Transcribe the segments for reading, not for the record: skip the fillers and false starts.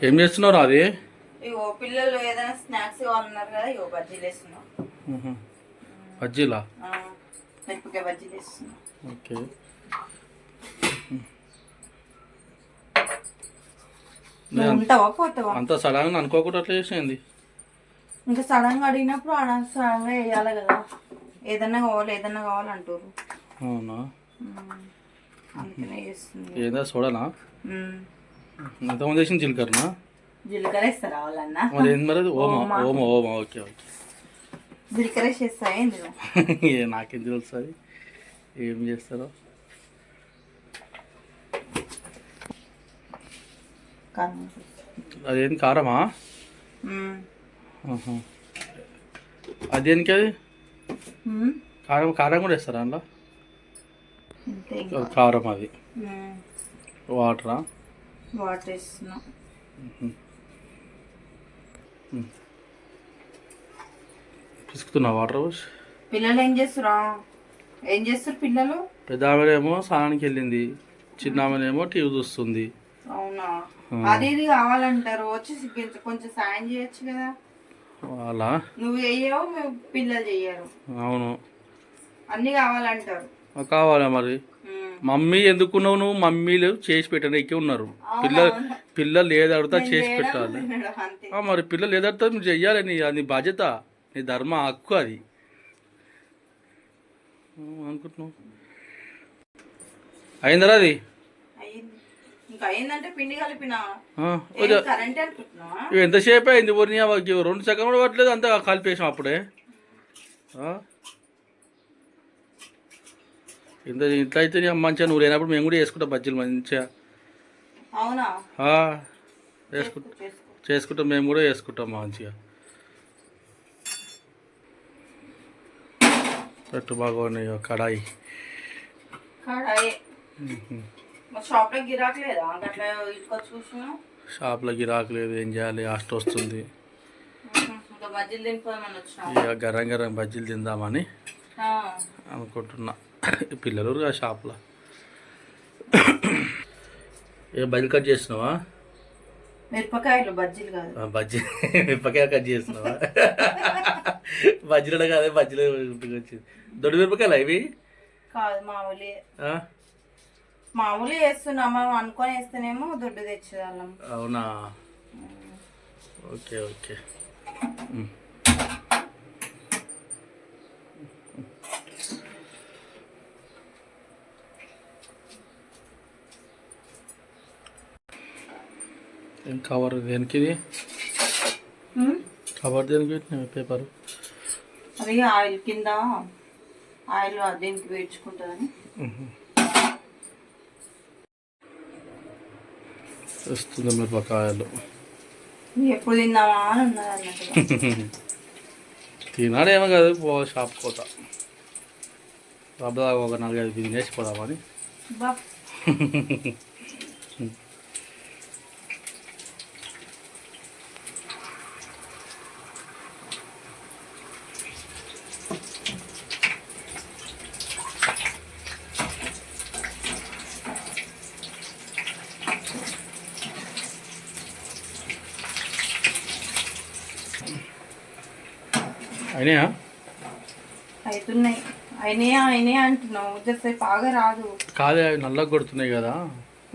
ఏం చేస్తున్నారు అది? ఇగో పిల్లలు ఏదైనా స్నాక్స్ కావాలన్నారు కదా, ఇగో బజ్జీలు వేస్తున్నాం. బజ్జీలా? మిరపకాయ బజ్జీలు వేస్తున్నాం. ఓకే. ఉంటావా పోతావా? అంత సడన్గా అనుకోకుండా అట్లా చేసేయండి. ఇంకా సడన్గా అడిగినప్పుడు సడన్గా వేయాలి కదా, ఏదన్నా కావాలంటారు. అవునా? అందుకనే చేస్తుంది. ఏదా చూడనా? ఎంతమంది వేసిన జీలకర్రనా? జీలకర్ర వేస్తారా వాళ్ళన్నా? మరి ఏంది మరి? ఓమా ఓమా ఓమా. Okay okay. జీలకర్ర వేసేస్తా. ఏంది నాకేం తెలుస్తుంది ఏం చేస్తారో. అదేంటి కారమా? అదేంటి అది కారం? కారం కూడా వేస్తారా అందులో? కారం అది. వాటరా? వాటర్ వేస్తున్నా. పిసుకుతున్నా వాటర్. పిల్లలు ఏం చేస్తారు పిల్లలు? పెద్ద ఆమెనేమో స్నానానికి వెళ్ళింది, చిన్న ఆమెనేమో టీవీ చూస్తుంది. అవునా? అది ఇది కావాలంటారు, వచ్చి కొంచెం సాయం చేయొచ్చు కదా. అలా నువ్వు చెయ్యవు, పిల్లలు చెయ్యరు. అవును, అన్ని కావాలంటారు. కావాలా మరి? మమ్మీ ఎందుకున్నావు నువ్వు? మమ్మీలు చేసి పెట్టడానికి ఉన్నారు. పిల్లలు ఏది అడుగుతా చేసి పెట్టాలి. మరి పిల్లలు ఏది అడుగుతా నువ్వు చెయ్యాలి. నీ బాధ్యత, నీ ధర్మ హక్కు అది అనుకుంటున్నావు. అయిందరా అది? ఎంతసేపు అయింది? 2 సెకండ్ కూడా పట్టలేదు, అంతా కలిపేసాం అప్పుడే. ఇంట్లో అయితే మంచిగా నువ్వు లేనప్పుడు మేము కూడా వేసుకుంటాం బజ్జీలు మంచిగా. చేసుకుంటాం, మేము కూడా వేసుకుంటాం మంచిగా. పెట్టు బాగున్నాయి కడాయి. షాప్లో గిరాకు లేదు, ఏం చేయాలి? హాస్ట్ వస్తుంది ఇక గరం గరం బజ్జీలు తిందామని అనుకుంటున్నా. పిల్లలు షాప్లో ఏ బజ్జీలు కట్ చేస్తున్నావా? మిరపకాయలు బజ్జీలు కాదు, బజ్జీ మిరపకాయ కట్ చేస్తున్నావా? బజ్జీలు కాదే, బజ్జీలు వచ్చింది. దొడ్డు మిరపకాయలు ఇవి కాదు, మామూలు వేస్తున్నాం. మనం అనుకొని వేస్తేనేమో దొడ్డు తెచ్చేవాళ్ళం. అవునా? Okay okay. ఏం కవర్ దేనికి? ఇది కవర్ దేనికి పెట్టినా? పేపరు అది ఆయిల్ కింద, ఆయిల్ దీనికి వేయించుకుంటుందని వస్తుంది. మిరపకాయలు ఎప్పుడు తిందామా అని ఉన్నది అన్నట్టు. తినాడేమో కాదు, షాప్ పోతా ఒక 4-5 బిజినెస్ పోదామని. అయినాయా అంటున్నావు. ఉద్దరిసేపు ఆగా రాదు. కాదే, అవి నల్లగా కొడుతున్నాయి కదా.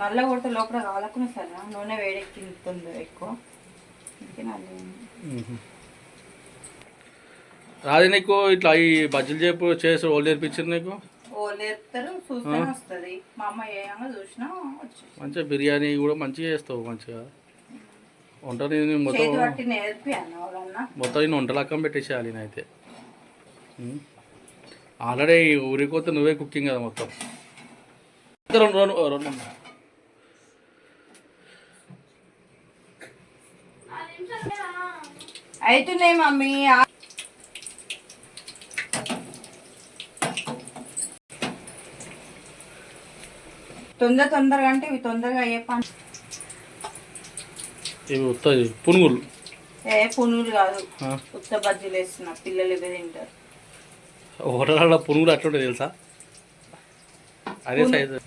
నల్ల కొడితే లోపల కాలకుండా సార్ నూనె వేడెక్కింది ఎక్కువ. రాదు నీకు ఇట్లా ఈ బజ్జీలు చేసి వాళ్ళు నేర్పించారు నీకు? వాళ్ళు నేర్పుతారు, చూస్తేనే వస్తుంది. మా అమ్మ ఏయంగా చూసినా మంచిగా బిర్యానీ కూడా మంచిగా చేస్తావు. మంచిగా వంట మొత్తం నేను వంటలక్కం పెట్టేసేయాలి నేనైతే. ఆల్రెడీ ఊరికి పోతే నువ్వే కుకింగ్ కదా మొత్తం. రెండు అవుతున్నాయి మమ్మీ. తొందరగా అంటే ఇవి తొందరగా అయ్యే పని. ఇవి వస్తాయి పునుగులు. పునుగులు కాదు, ఉత్త బజ్జీలు వేస్తున్నా. పిల్లలు ఇవే తింటారు. హోటల్లో పునుగులు అట్లుంటాయి తెలుసా? అదే సైజు.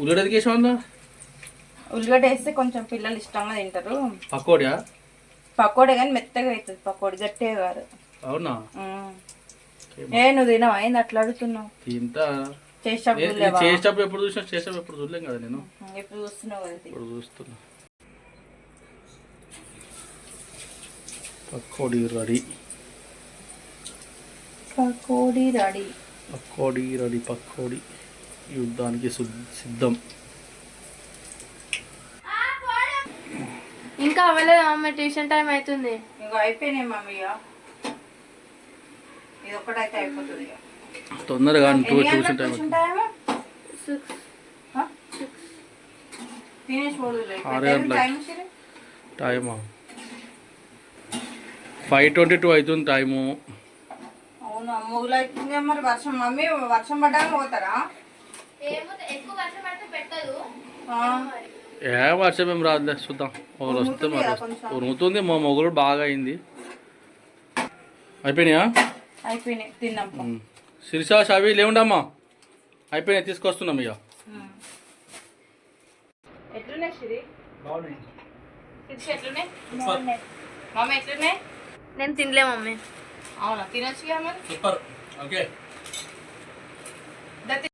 ఉల్లడికి వేసామన్నా ఉల్లిగడ్డ వేస్తే కొంచెం పిల్లలు ఇష్టంగా తింటారు. పకోడియా? పకోడీ కానీ మెత్తగా అవుతుంది పకోడీ, గట్టిగా కాదు. అవునా? ఏ నువ్వు తినవా? ఏంది అట్లా అడుగుతున్నావు? తింటా. చేసేటప్పుడు ఎప్పుడు చూసినా, చేసేటప్పుడు ఎప్పుడు చూడలేం కదా నేను. ఎప్పుడు చూస్తున్నావు కదా? ఇప్పుడు చూస్తున్నా. Pakodi ready. Pakodi ready. Pakodi ready. Pakodi యుద్ధానికి సిద్ధం. ఇంకా అవ్వలేదు అమ్మ, ట్యూషన్ టైం అవుతుంది. ఇంకా అయిపోయినాయి మమ్మీ. ఇది ఒక్కటైతే అయిపోతుంది. తొందరగా ట్యూషన్ టైం. టైమా 5:22 అవుతుంది టైము. అవును అమ్మగులు అవుతుంది. మరి వర్షం మమ్మీ, వర్షం పడ్డాక పోతారా? వర్షం ఏం రాదులే, చూద్దాం. ఒకరు వస్తే మరి ఉరుముతుంది. మా మొగుడు బాగా అయింది. అయిపోయినాయా? అయిపోయినాయి, తిన్నాం. శిరీష షావి లేవుండమ్మా, అయిపోయినాయి, తీసుకొస్తున్నాం ఇక. ఎట్లున్నాయి శిరి? బాగున్నాయి. శిరీష ఎట్లున్నాయి మమ్మీ? ఎట్లున్నాయి? నేను తినలే మమ్మీ. అవునా, తినొచ్చు కదా మరి. సూపర్. ఓకే.